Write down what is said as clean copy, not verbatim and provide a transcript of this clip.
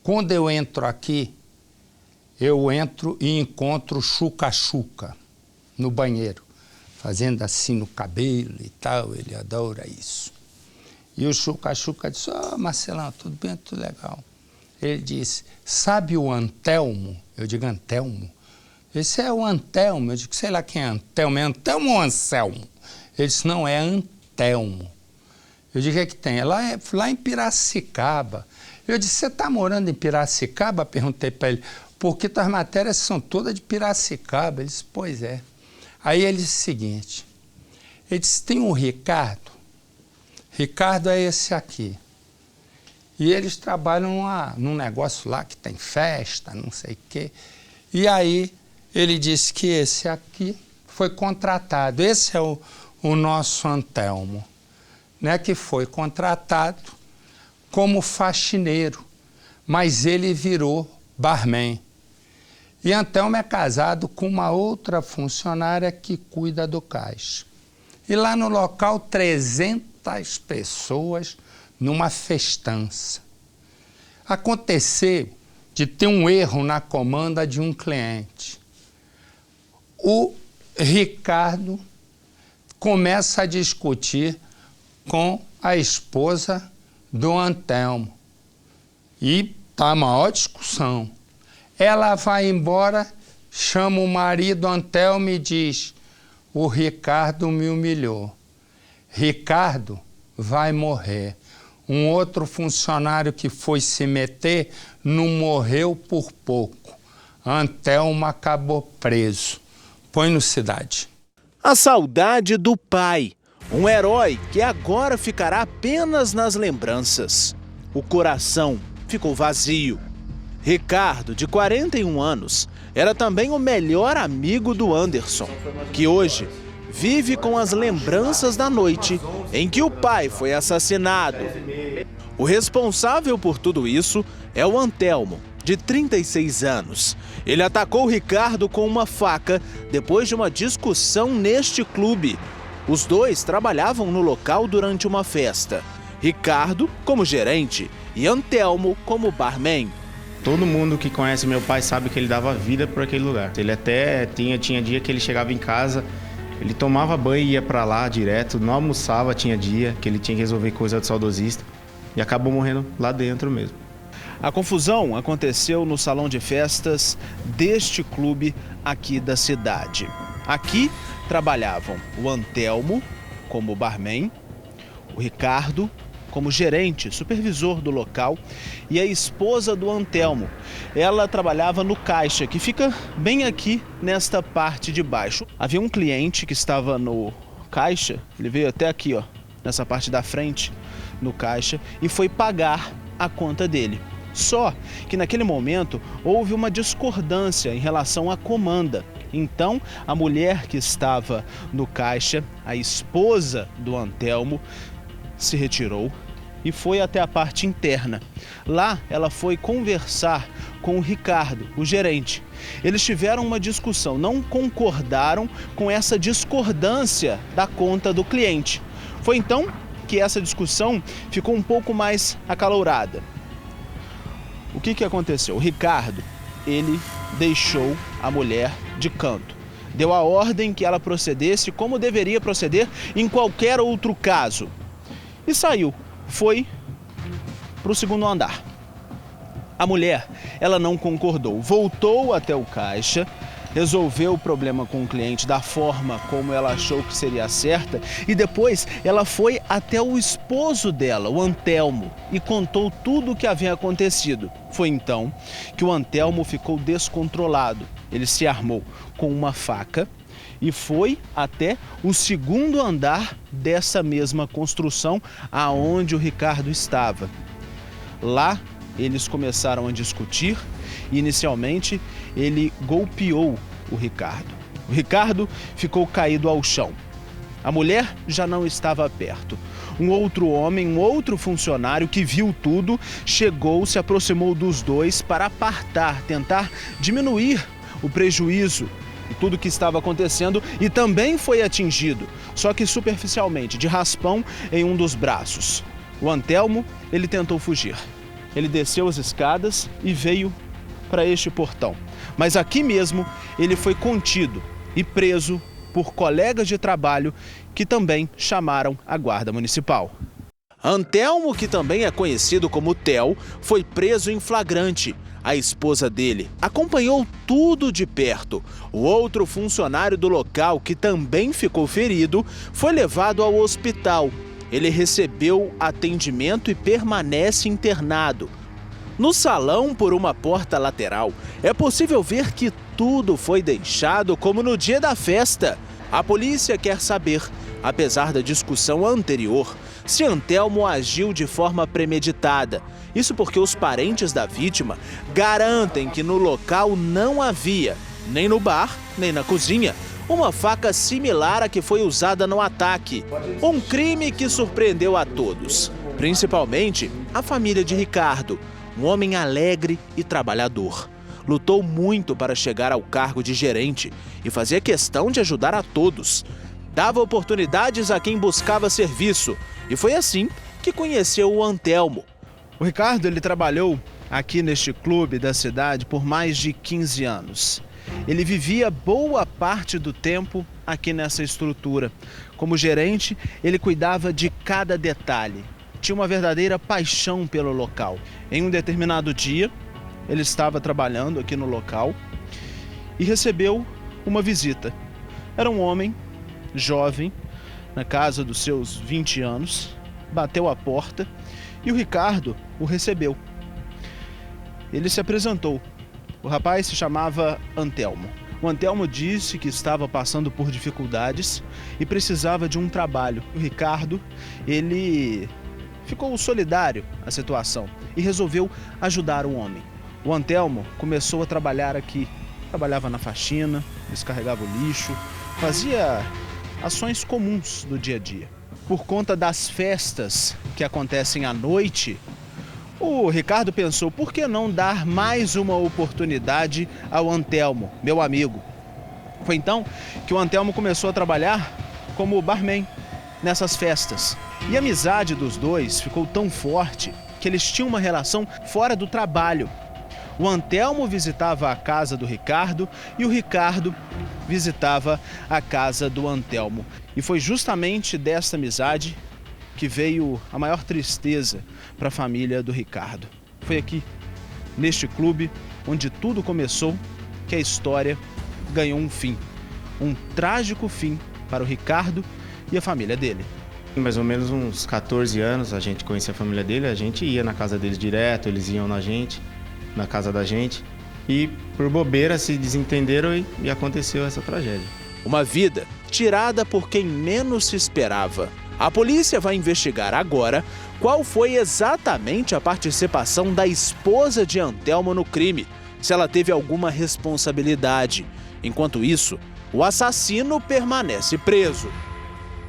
Quando eu entro aqui, eu entro e encontro o Chuca-Chuca no banheiro, fazendo assim no cabelo e tal, ele adora isso. E o Chuca-Chuca disse, Marcelão, tudo bem, tudo legal. Ele disse, sabe o Antelmo? Eu digo, Antelmo? Esse é o Antelmo. Eu digo, sei lá quem é Antelmo. É Antelmo ou Anselmo? Ele disse, não, é Antelmo. Eu digo, o que é que tem? É lá em Piracicaba. Eu disse, você está morando em Piracicaba? Perguntei para ele, porque tuas matérias são todas de Piracicaba. Ele disse, pois é. Aí ele disse o seguinte, ele disse, tem um Ricardo. Ricardo é esse aqui. E eles trabalham num negócio lá que tem festa, não sei o quê. E aí ele disse que esse aqui foi contratado. Esse é o nosso Antelmo, né, que foi contratado como faxineiro, mas ele virou barman. E Antelmo é casado com uma outra funcionária que cuida do caixa. E lá no local, 300 pessoas numa festança. Aconteceu de ter um erro na comanda de um cliente. O Ricardo começa a discutir com a esposa do Antelmo. E tá a maior discussão. Ela vai embora, chama o marido Antelmo e diz, o Ricardo me humilhou. Ricardo vai morrer. Um outro funcionário que foi se meter não morreu por pouco. Antelmo acabou preso. Põe no Cidade. A saudade do pai, um herói que agora ficará apenas nas lembranças. O coração ficou vazio. Ricardo, de 41 anos, era também o melhor amigo do Anderson, que hoje vive com as lembranças da noite em que o pai foi assassinado. O responsável por tudo isso é o Antelmo, de 36 anos. Ele atacou o Ricardo com uma faca depois de uma discussão neste clube. Os dois trabalhavam no local durante uma festa. Ricardo como gerente e Antelmo como barman. Todo mundo que conhece meu pai sabe que ele dava vida por aquele lugar. Ele até tinha dia que ele chegava em casa, ele tomava banho e ia pra lá direto, não almoçava, tinha dia que ele tinha que resolver coisa de saudosista e acabou morrendo lá dentro mesmo. A confusão aconteceu no salão de festas deste clube aqui da cidade. Aqui trabalhavam o Antelmo como barman, o Ricardo como gerente, supervisor do local, e a esposa do Antelmo. Ela trabalhava no caixa, que fica bem aqui nesta parte de baixo. Havia um cliente que estava no caixa, ele veio até aqui, ó, nessa parte da frente, no caixa, e foi pagar a conta dele. Só que naquele momento houve uma discordância em relação à comanda. Então, a mulher que estava no caixa, a esposa do Antelmo, se retirou e foi até a parte interna. Lá, ela foi conversar com o Ricardo, o gerente. Eles tiveram uma discussão, não concordaram com essa discordância da conta do cliente. Foi então que essa discussão ficou um pouco mais acalorada. O que aconteceu? O Ricardo, ele deixou a mulher de canto. Deu a ordem que ela procedesse como deveria proceder em qualquer outro caso. E saiu. Foi para o segundo andar. A mulher, ela não concordou. Voltou até o caixa, resolveu o problema com o cliente da forma como ela achou que seria certa e depois ela foi até o esposo dela, o Antelmo, e contou tudo o que havia acontecido. Foi então que o Antelmo ficou descontrolado. Ele se armou com uma faca e foi até o segundo andar dessa mesma construção aonde o Ricardo estava. Lá eles começaram a discutir e inicialmente ele golpeou o Ricardo. O Ricardo ficou caído ao chão. A mulher já não estava perto. Um outro homem, um outro funcionário que viu tudo, chegou, se aproximou dos dois para apartar, tentar diminuir o prejuízo e tudo que estava acontecendo, e também foi atingido, só que superficialmente, de raspão em um dos braços. O Antelmo, ele tentou fugir. ele desceu as escadas e veio para este portão. Mas aqui mesmo ele foi contido e preso por colegas de trabalho que também chamaram a guarda municipal. Antelmo, que também é conhecido como Theo, foi preso em flagrante. A esposa dele acompanhou tudo de perto. O outro funcionário do local, que também ficou ferido, foi levado ao hospital. Ele recebeu atendimento e permanece internado. No salão, por uma porta lateral, é possível ver que tudo foi deixado como no dia da festa. A polícia quer saber, apesar da discussão anterior, se Antelmo agiu de forma premeditada. Isso porque os parentes da vítima garantem que no local não havia, nem no bar, nem na cozinha, uma faca similar à que foi usada no ataque. Um crime que surpreendeu a todos, principalmente a família de Ricardo, um homem alegre e trabalhador. Lutou muito para chegar ao cargo de gerente e fazia questão de ajudar a todos. Dava oportunidades a quem buscava serviço e foi assim que conheceu o Antelmo. O Ricardo, ele trabalhou aqui neste clube da cidade por mais de 15 anos. Ele vivia boa parte do tempo aqui nessa estrutura. Como gerente, ele cuidava de cada detalhe. Tinha uma verdadeira paixão pelo local. Em um determinado dia, ele estava trabalhando aqui no local e recebeu uma visita. Era um homem jovem, na casa dos seus 20 anos, bateu a porta e o Ricardo o recebeu. Ele se apresentou. O rapaz se chamava Antelmo. O Antelmo disse que estava passando por dificuldades e precisava de um trabalho. O Ricardo, ele ficou solidário à situação e resolveu ajudar o homem. O Antelmo começou a trabalhar aqui. Trabalhava na faxina, descarregava o lixo, fazia ações comuns do dia a dia. Por conta das festas que acontecem à noite, o Ricardo pensou, por que não dar mais uma oportunidade ao Antelmo, meu amigo? Foi então que o Antelmo começou a trabalhar como barman nessas festas. E a amizade dos dois ficou tão forte que eles tinham uma relação fora do trabalho. O Antelmo visitava a casa do Ricardo e o Ricardo visitava a casa do Antelmo. E foi justamente desta amizade que veio a maior tristeza para a família do Ricardo. Foi aqui, neste clube, onde tudo começou, que a história ganhou um fim. Um trágico fim para o Ricardo e a família dele. Mais ou menos uns 14 anos a gente conhecia a família dele, a gente ia na casa deles direto, eles iam na casa da gente. E por bobeira se desentenderam e aconteceu essa tragédia. Uma vida tirada por quem menos se esperava. A polícia vai investigar agora qual foi exatamente a participação da esposa de Antelmo no crime, se ela teve alguma responsabilidade. Enquanto isso, o assassino permanece preso.